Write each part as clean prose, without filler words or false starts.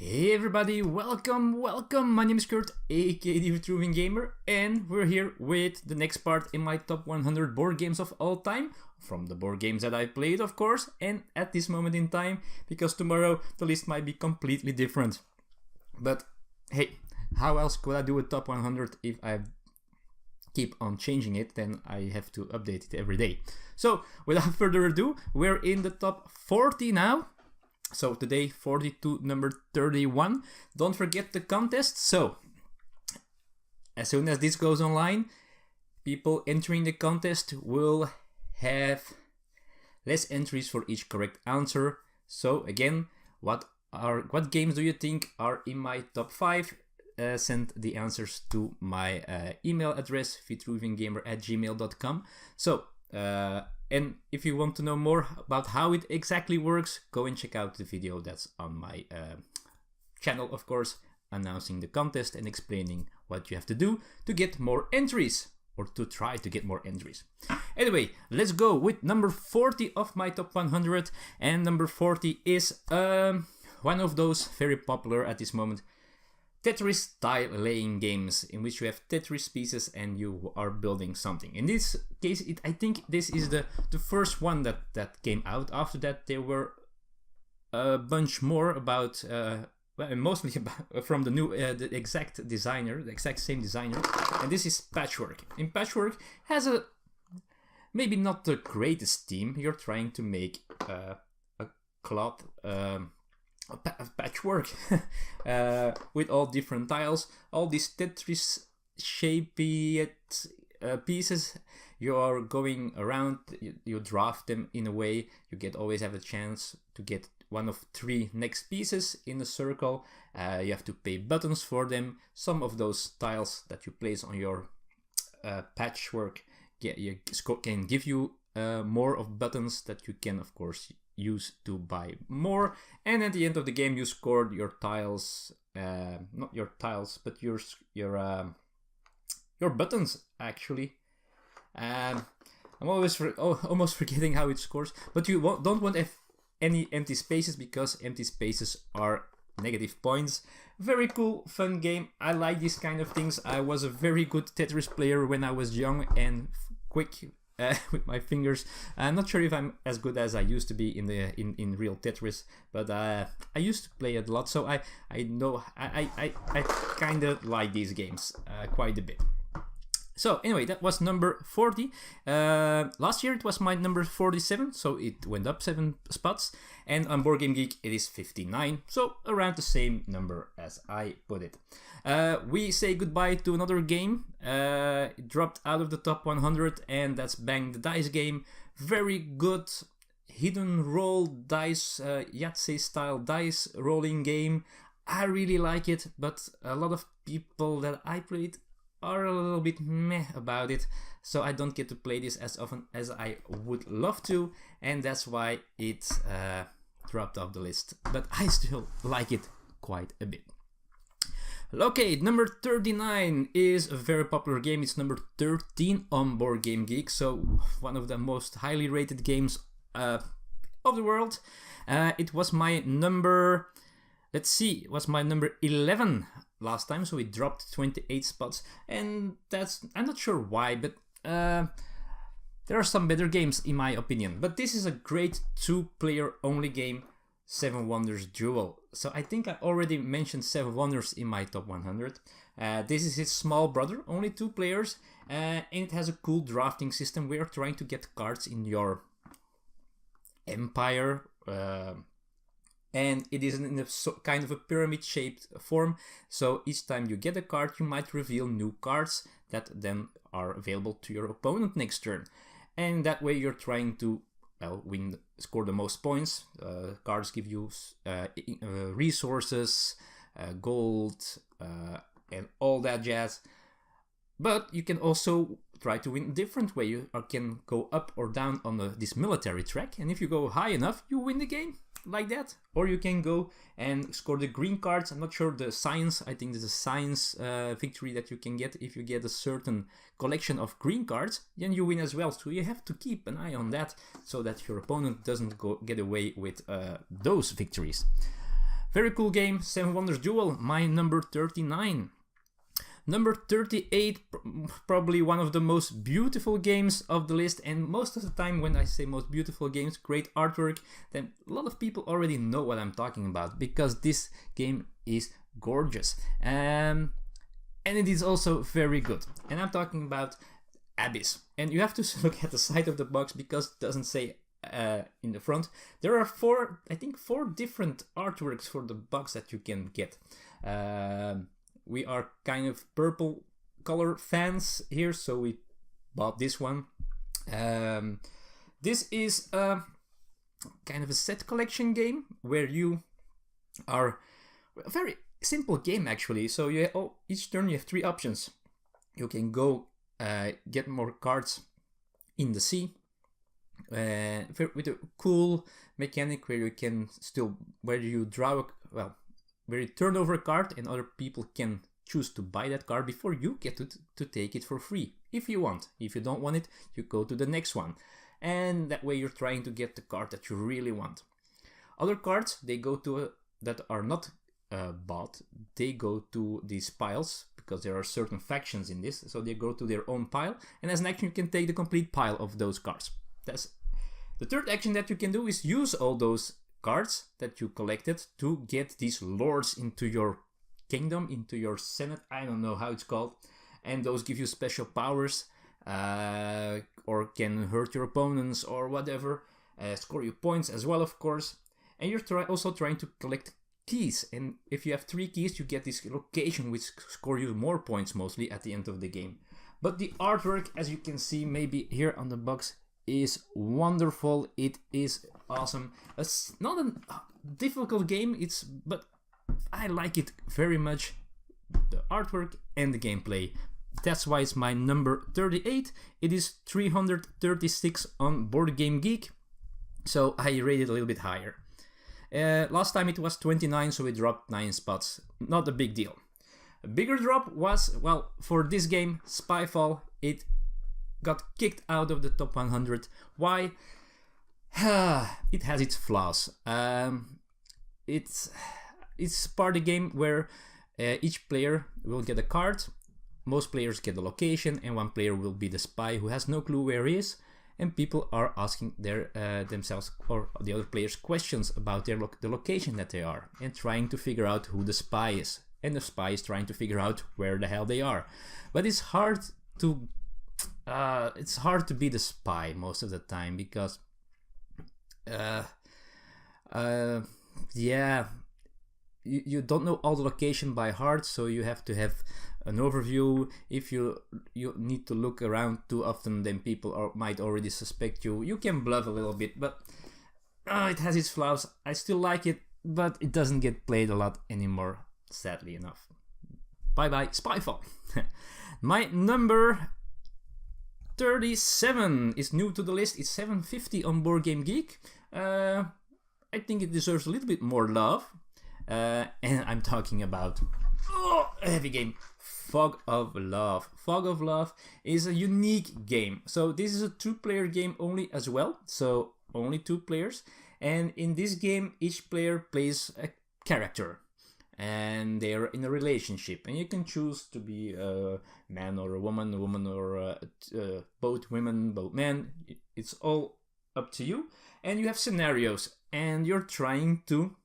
Hey everybody, welcome! My name is Kurt, aka the Vitruvian Gamer, and we're here with the next part in my top 100 board games of all time, from the board games that I played, of course, and at this moment in time, because tomorrow the list might be completely different. But hey, how else could I do a top 100 if I keep on changing it? Then I have to update it every day. So, without further ado, we're in the top 40 now. So today, 40 to number 31. Don't forget the contest. So, as soon as this goes online, people entering the contest will have less entries for each correct answer. So again, what games do you think are in my top 5? Send the answers to my email address, vitruviangamer@gmail.com. So, and if you want to know more about how it exactly works, go and check out the video that's on my channel, of course, announcing the contest and explaining what you have to do to get more entries, or to try to get more entries. Anyway, let's go with number 40 of my top 100, and number 40 is one of those very popular at this moment Tetris tile laying games, in which you have Tetris pieces and you are building something. In this case, I think this is the first one that came out. After that, there were a bunch more about, mostly about, from the new, the exact same designer. And this is Patchwork. In Patchwork has a maybe not the greatest theme. You're trying to make a cloth. Patchwork with all different tiles, all these Tetris shapey pieces. You are going around, you draft them in a way you always have a chance to get one of 3 next pieces in a circle. You have to pay buttons for them. Some of those tiles that you place on your Patchwork can give you more of buttons that you can, of course, use to buy more. And at the end of the game, you scored your tiles, not your tiles, but your buttons, actually. I'm almost forgetting how it scores, but you don't want any empty spaces, because empty spaces are negative points. Very cool, fun game. I like these kind of things. I was a very good Tetris player when I was young and quick with my fingers. I'm not sure if I'm as good as I used to be in real Tetris, but I used to play it a lot, so I know I kind of like these games quite a bit. So anyway, that was number 40. Last year it was my number 47, so it went up 7 spots. And on Board Game Geek it is 59, so around the same number as I put it. We say goodbye to another game. It dropped out of the top 100, and that's Bang the Dice game. Very good hidden roll dice, Yahtzee style dice rolling game. I really like it, but a lot of people that I played are a little bit meh about it, so I don't get to play this as often as I would love to, and that's why it dropped off the list. But I still like it quite a bit. Okay, number 39 is a very popular game. It's number 13 on Board Game Geek, so one of the most highly rated games of the world. It was my number, it was my number 11 last time, so it dropped 28 spots, and I'm not sure why, but there are some better games in my opinion. But this is a great 2-player only game, 7 Wonders Duel. So I think I already mentioned 7 Wonders in my top 100. This is his small brother, only 2 players, and it has a cool drafting system. We are trying to get cards in your empire, and it is in a kind of a pyramid-shaped form. So each time you get a card, you might reveal new cards that then are available to your opponent next turn. And that way you're trying to, well, score the most points. Cards give you resources, gold, and all that jazz. But you can also try to win a different way. You can go up or down on this military track, and if you go high enough, you win the game, like that. Or you can go and score the green cards. I'm not sure the science. I think there's a science victory that you can get. If you get a certain collection of green cards, then you win as well. So you have to keep an eye on that, so that your opponent doesn't get away with those victories. Very cool game, 7 Wonders Duel, my number 39. Number 38, probably one of the most beautiful games of the list, and most of the time when I say most beautiful games, great artwork, then a lot of people already know what I'm talking about, because this game is gorgeous. And it is also very good. And I'm talking about Abyss. And you have to look at the side of the box because it doesn't say in the front. There are four different artworks for the box that you can get. We are kind of purple color fans here, so we bought this one. This is kind of a set collection game where you are a very simple game actually. So each turn you have 3 options. You can go get more cards in the sea with a cool mechanic where you can where you turn over a card and other people can choose to buy that card before you get to take it for free if you want. If you don't want it, you go to the next one, and that way you're trying to get the card that you really want. Other cards, they go to that are not bought, they go to these piles because there are certain factions in this, so they go to their own pile, and as an action you can take the complete pile of those cards. That's the third action that you can do, is use all those cards that you collected to get these lords into your kingdom, into your senate, I don't know how it's called, and those give you special powers or can hurt your opponents or whatever, score you points as well, of course. And you're also trying to collect keys, and if you have 3 keys you get this location which score you more points mostly at the end of the game. But the artwork, as you can see maybe here on the box, is wonderful. It is awesome. It's not a difficult game, but I like it very much, the artwork and the gameplay. That's why it's my number 38. It is 336 on Board Game Geek, so I rate it a little bit higher. Last time it was 29, so it dropped 9 spots. Not a big deal. A bigger drop was, well, for this game, Spyfall. It got kicked out of the top 100. Why? It has its flaws. It's part of the game where each player will get a card. Most players get a location, and one player will be the spy who has no clue where he is. And people are asking themselves or the other players questions about the location that they are, and trying to figure out who the spy is. And the spy is trying to figure out where the hell they are. But it's hard to be the spy most of the time because you don't know all the location by heart, so you have to have an overview. If you need to look around too often, then people might already suspect you. You can bluff a little bit, but it has its flaws. I still like it, but it doesn't get played a lot anymore, sadly enough. Bye bye, Spyfall. My number 37 is new to the list. It's 750 on Board Game Geek. I think it deserves a little bit more love. And I'm talking about a heavy game, Fog of Love. Fog of Love is a unique game. So this is a 2-player game only as well. So only 2 players. And in this game, each player plays a character. And they're in a relationship. And you can choose to be a man or a woman or both women, both men. It's all up to you. And you have scenarios. And you're trying to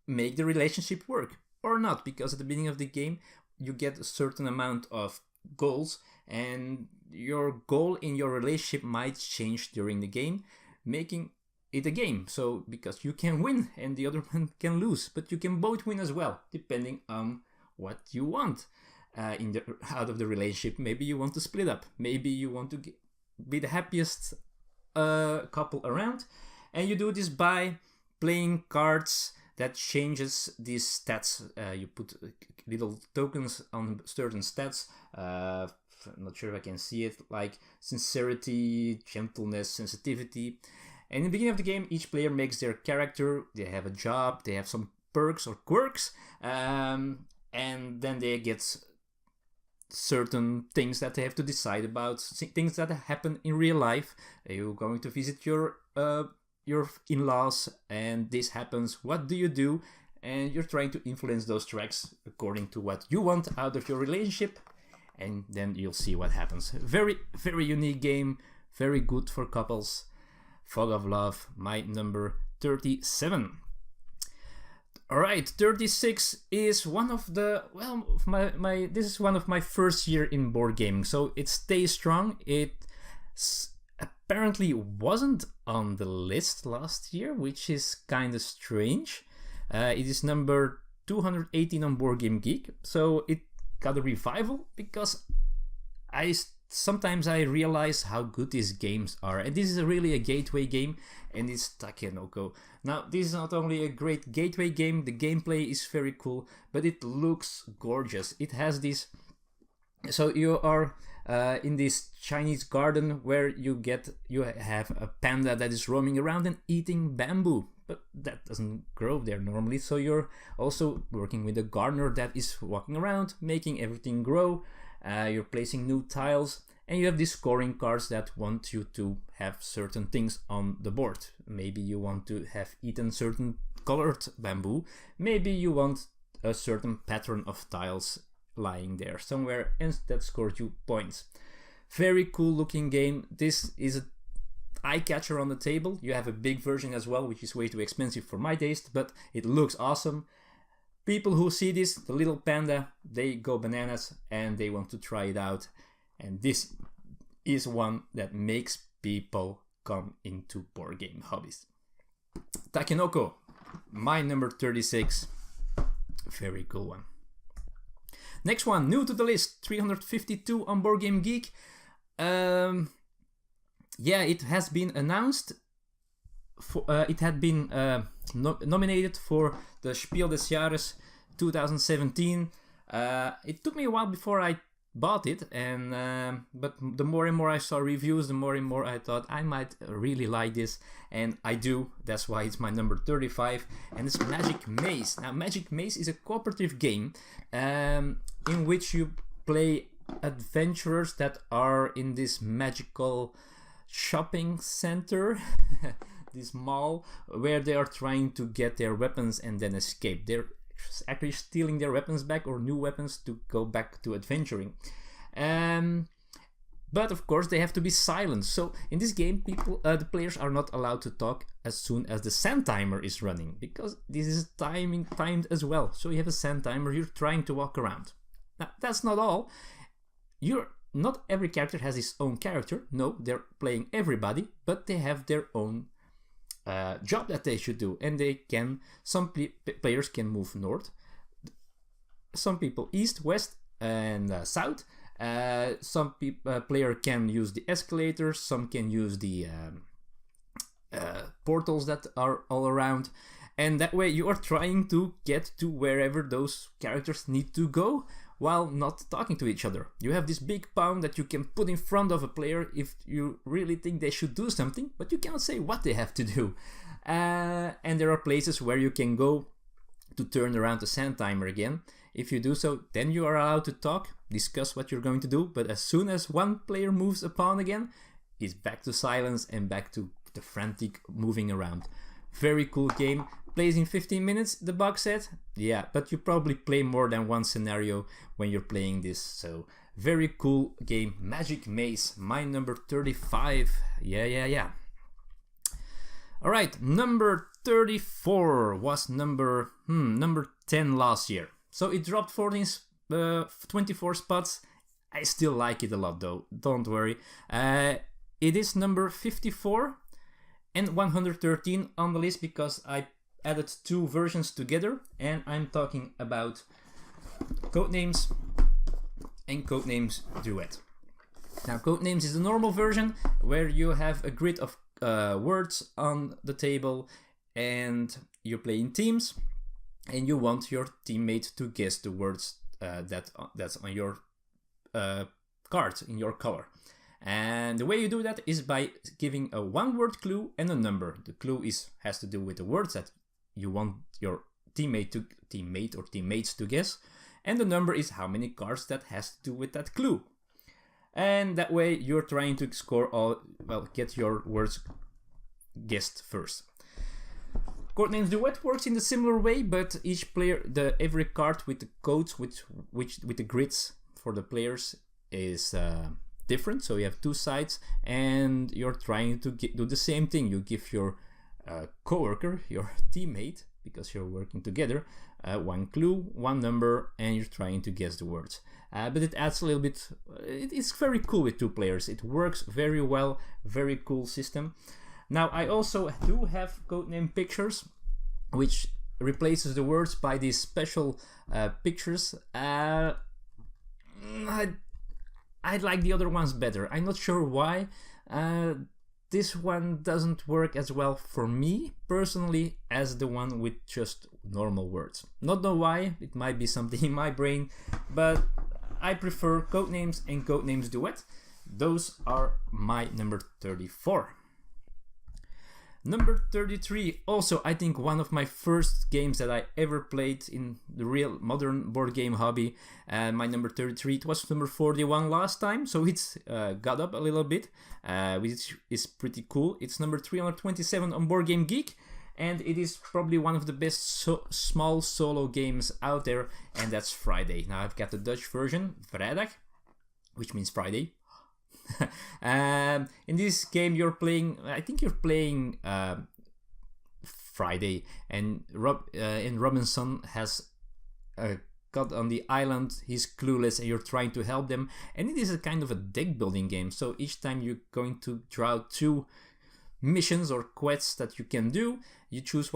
make the relationship work or not, because at the beginning of the game you get a certain amount of goals, and your goal in your relationship might change during the game, making it a game. So because you can win and the other one can lose, but you can both win as well, depending on what you want out of the relationship. Maybe you want to split up, maybe you want to be the happiest couple around, and you do this by playing cards that changes these stats. You put little tokens on certain stats. I'm not sure if I can see it, like sincerity, gentleness, sensitivity. And in the beginning of the game, each player makes their character. They have a job, they have some perks or quirks, and then they get certain things that they have to decide about, things that happen in real life. You're going to visit your in-laws, and this happens. What do you do? and you're trying to influence those tracks according to what you want out of your relationship, and then you'll see what happens. Very, very unique game, very good for couples. Fog of Love, my number 37. Alright, 36 is one of the, well, this is one of my first year in board gaming, so it stays strong. It apparently wasn't on the list last year, which is kind of strange. It is number 218 on Board Game Geek, so it got a revival because sometimes I realize how good these games are, and this is really a gateway game, and it's Takenoko. Now, this is not only a great gateway game, the gameplay is very cool, but it looks gorgeous. It has this, so you are in this Chinese garden where you have a panda that is roaming around and eating bamboo, but that doesn't grow there normally, so you're also working with a gardener that is walking around, making everything grow. You're placing new tiles, and you have these scoring cards that want you to have certain things on the board. Maybe you want to have eaten certain colored bamboo, maybe you want a certain pattern of tiles lying there somewhere, and that scores you points. Very cool looking game. This is an eye catcher on the table. You have a big version as well, which is way too expensive for my taste, but it looks awesome. People who see this, the little panda, they go bananas and they want to try it out. And this is one that makes people come into board game hobbies. Takenoko, my number 36. Very cool one. Next one, new to the list, 352 on Board Game Geek. Yeah, it has been announced. It had been nominated for the Spiel des Jahres 2017. It took me a while before I bought it, and but the more and more I saw reviews, the more and more I thought I might really like this, and I do. That's why it's my number 35, and it's Magic Maze. Now, Magic Maze is a cooperative game in which you play adventurers that are in this magical shopping center, this mall, where they are trying to get their weapons and then escape. They're actually stealing their weapons back, or new weapons, to go back to adventuring. But of course they have to be silent. So in this game, the players are not allowed to talk as soon as the sand timer is running, because this is timed as well. So you have a sand timer, you're trying to walk around. Now, that's not all. Not every character has his own character. No, they're playing everybody, but they have their own job that they should do, and some players can move north, some people east, west, and south. Some player can use the escalators, some can use the portals that are all around, and that way you are trying to get to wherever those characters need to go while not talking to each other. You have this big pawn that you can put in front of a player if you really think they should do something, but you cannot say what they have to do. And there are places where you can go to turn around the sand timer again. If you do so, then you are allowed to talk, discuss what you're going to do, but as soon as one player moves a pawn again, it's back to silence and back to the frantic moving around. Very cool game. Plays in 15 minutes, the box set. Yeah, but you probably play more than one scenario when you're playing this. So, very cool game. Magic Maze, my number 35. Yeah. Alright, number 34 was number 10 last year. So it dropped 24 spots. I still like it a lot though, don't worry. It is number 54 and 113 on the list because I added two versions together, and I'm talking about Codenames and Codenames Duet. Now, Codenames is the normal version where you have a grid of words on the table and you're playing teams, and you want your teammate to guess the words that's on your card in your color. And the way you do that is by giving a one-word clue and a number. The clue has to do with the words that you want your teammate or teammates to guess, and the number is how many cards that has to do with that clue. And that way you're trying to score get your words guessed first. Codenames Duet works in a similar way, but each player, every card with the codes, with the grids for the players is different. So you have two sides, and you're trying to do the same thing. You give your coworker, your teammate, because you're working together, one clue, one number, and you're trying to guess the words. But it adds a little bit. It's very cool with two players. It works very well. Very cool system. Now, I also do have codename pictures, which replaces the words by these special pictures. I like the other ones better. I'm not sure why. This one doesn't work as well for me, personally, as the one with just normal words. Not know why, it might be something in my brain, but I prefer Codenames and Codenames Duet. Those are my number 34. Number 33, also I think one of my first games that I ever played in the real modern board game hobby. My number 33, it was number 41 last time, so it's got up a little bit, which is pretty cool. It's number 327 on Board Game Geek, and it is probably one of the best small solo games out there, and that's Friday. Now I've got the Dutch version, Vrijdag, which means Friday. In this game you're playing, I think you're playing Friday, and Robinson has got on the island, he's clueless, and you're trying to help them, and it is a kind of a deck building game. So each time you're going to draw two missions or quests that you can do, you choose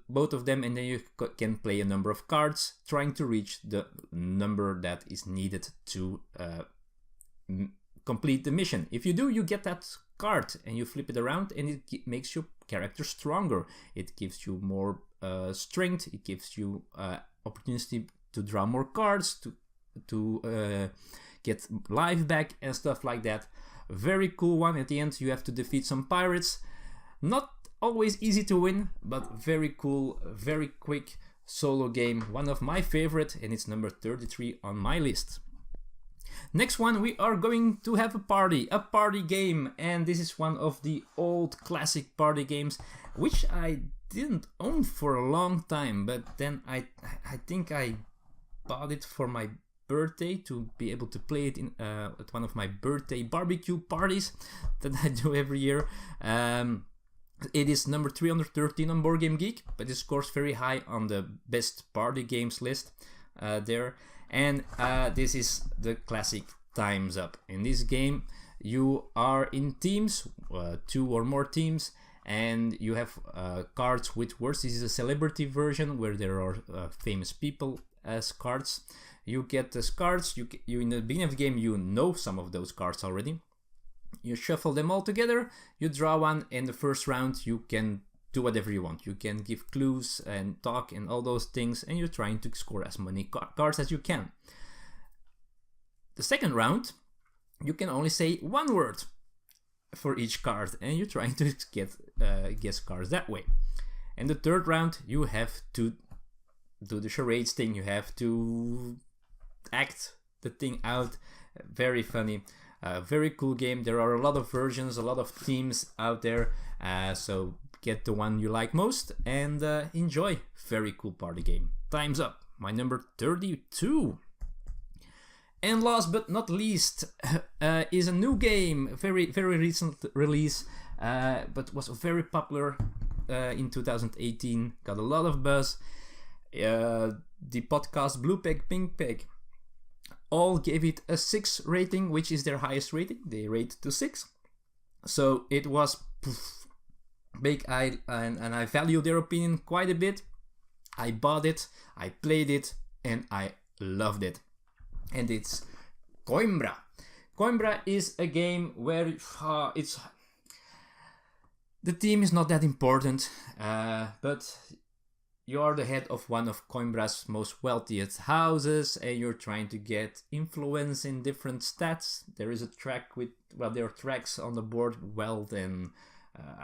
both of them, and then you can play a number of cards trying to reach the number that is needed to complete the mission. If you do, you get that card and you flip it around, and it makes your character stronger. It gives you more strength. It gives you opportunity to draw more cards, to get life back and stuff like that. Very cool one. At the end, you have to defeat some pirates. Not always easy to win, but very cool, very quick solo game. One of my favorite, and it's number 33 on my list. Next one, we are going to have a party game, and this is one of the old classic party games, which I didn't own for a long time, but then I think I bought it for my birthday to be able to play it in at one of my birthday barbecue parties that I do every year. It is number 313 on Board Game Geek, but it scores very high on the best party games list there. And this is the classic Time's Up. In this game, you are in teams, 2 or more teams, and you have cards with words. This is a celebrity version where there are famous people as cards. You get those cards. You in the beginning of the game, you know some of those cards already. You shuffle them all together. You draw one. In the first round, you can do whatever you want. You can give clues and talk and all those things, and you're trying to score as many cards as you can. The second round, you can only say one word for each card, and you're trying to get guess cards that way. And the third round, you have to do the charades thing. You have to act the thing out. Very funny. Very cool game. There are a lot of versions, a lot of themes out there. So get the one you like most and enjoy. Very cool party game. Time's Up. My number 32. And last but not least is a new game. Very recent release, but was very popular in 2018. Got a lot of buzz. The podcast Blue Peg, Pink Peg all gave it a 6 rating, which is their highest rating. They rate to 6. So it was big, and I value their opinion quite a bit. I bought it, I played it, and I loved it. And it's Coimbra. Coimbra is a game where the team is not that important, but you are the head of one of Coimbra's most wealthiest houses, and you're trying to get influence in different stats. There is a track with, there are tracks on the board, wealth, and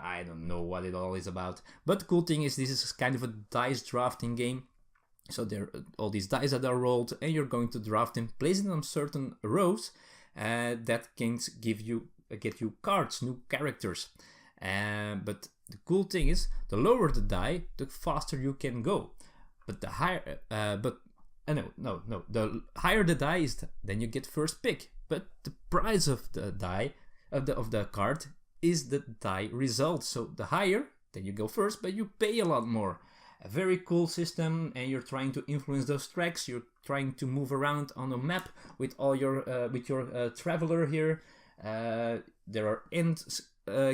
I don't know what it all is about. But the cool thing is this is kind of a dice drafting game. So there are all these dice that are rolled, and you're going to draft them, place them on certain rows that can get you cards, new characters. But the cool thing is, the lower the die, the faster you can go. But the higher, the higher the die is, then you get first pick. But the price of the die, of the card, is the die result. So the higher, then you go first, but you pay a lot more. A very cool system, and you're trying to influence those tracks. You're trying to move around on a map with all your traveler here. There are end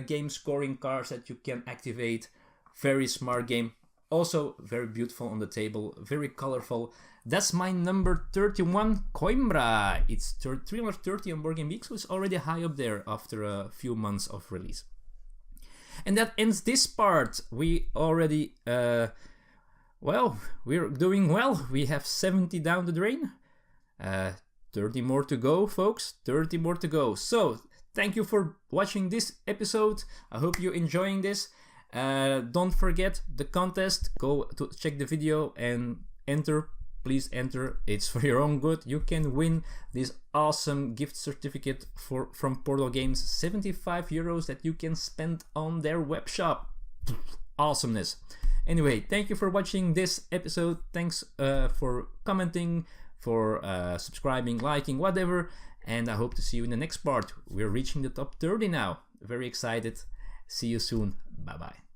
game scoring cards that you can activate. Very smart game. Also very beautiful on the table, very colorful. That's my number 31, Coimbra. It's 330 on Board Game Geek, so it's already high up there after a few months of release. And that ends this part. We already, we're doing well. We have 70 down the drain. 30 more to go, folks. 30 more to go. So, thank you for watching this episode. I hope you're enjoying this. Don't forget the contest. Go to check the video and enter. Please enter. It's for your own good. You can win this awesome gift certificate from Portal Games, 75 euros that you can spend on their web shop. Awesomeness. Anyway, thank you for watching this episode. Thanks for commenting, for subscribing, liking, whatever. And I hope to see you in the next part. We're reaching the top 30 now. Very excited. See you soon. Bye bye.